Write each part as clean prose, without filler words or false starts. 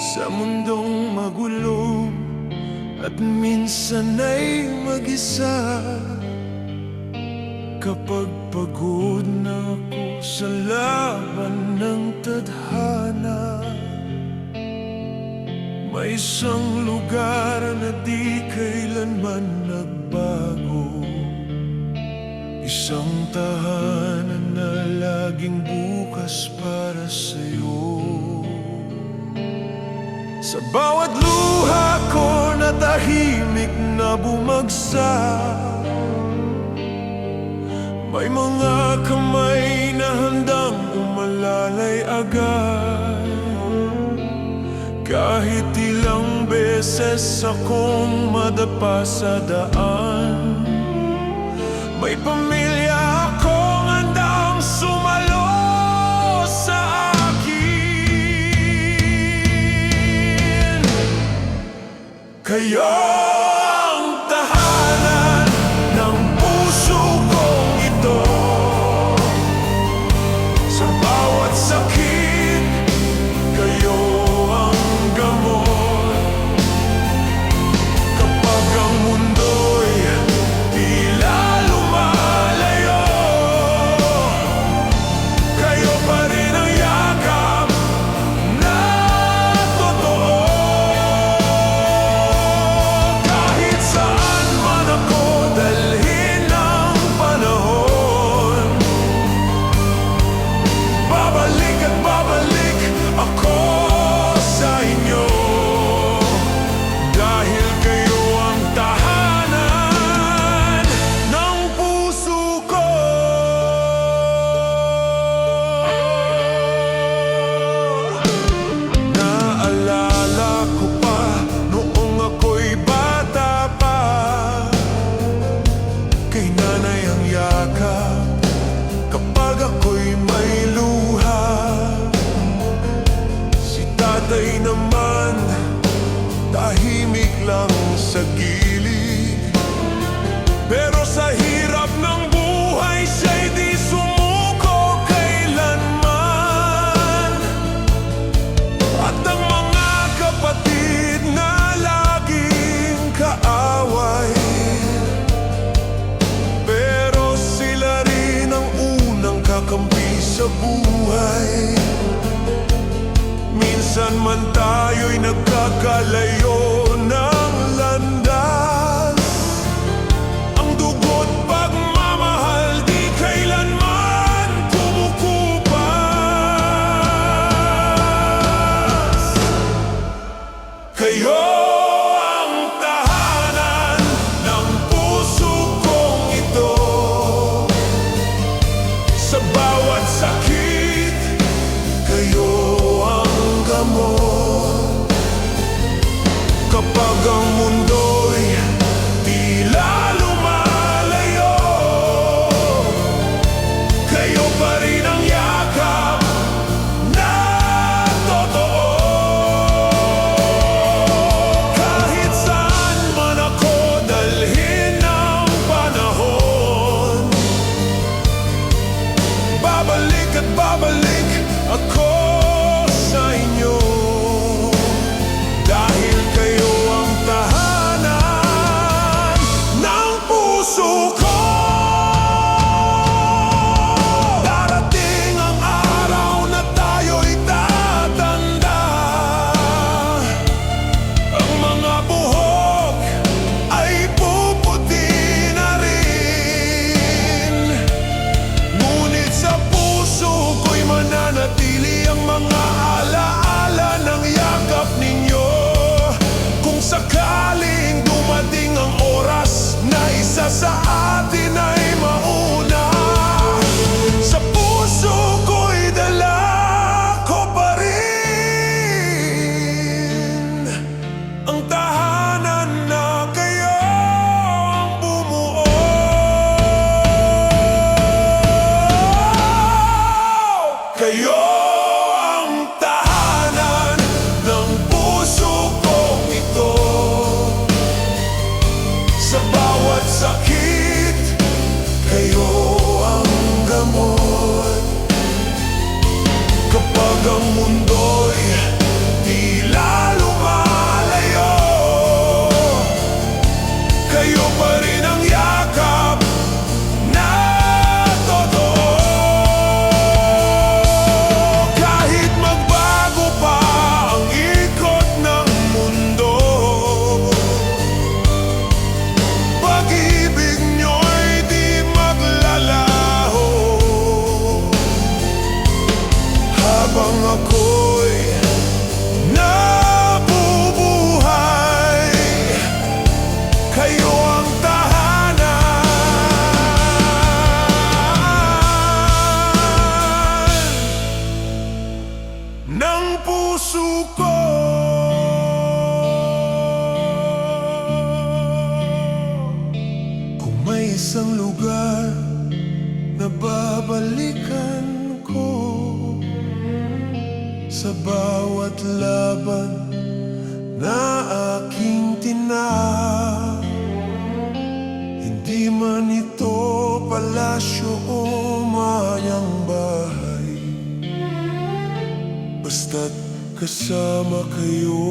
Sa mundong magulo at minsan ay mag-isa, kapag pagod na ako sa laban ng tadhana, may isang lugar na di kailanman nagbago, isang tahanan na laging bukas para sa'yo. Sa bawat luha ko na tahimik na bumagsak, may mga kamay na handang umalalay agad. Kahit ilang beses akong madapa sa daan, may pamilya akong handang sumalo sa akin. Kayo ang tahanan ng puso kong ito. Sa bawat sakit, kayo ang gamot. Kapag ang mundo'y tila lumalayo, kayo pa rin ang yakap na totoo. Kahit saan man ako dalhin ng panahon, babalik at babalik ako sa inyo. Dahil kayo ang tahanan ng puso ko. Naalala ko pa noong ako'y bata pa, kay nanay ang yakap kapag ako'y may luha. Si tatay naman tahimik lang sa gilid, pero sa hirap ng buhay siya'y di sumuko kailanman. At ang mga kapatid na laging kaaway, pero sila rin ang unang kakampi sa buhay. Minsan man tayo'y nagkakalayo ng landas, ang dugo't pagmamahal di kailanman kumukupas. Kayo ang tahanan ng puso kong ito. Sa bawat sakit, kayo ang gamot. Kapag ang mundo'y tila lumalayo, kayo pa rin ang yakap na totoo. Kahit saan man ako dalhin ng panahon, babalik at babalik ako sa inyo. Dahil kayo ang tahanan na babalikan ko. Sa bawat laban na aking tinahak, hindi man ito palasyo o mayang bahay, basta't kasama kayo.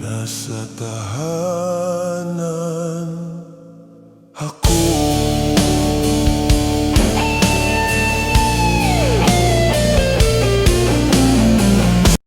Nasa tahanan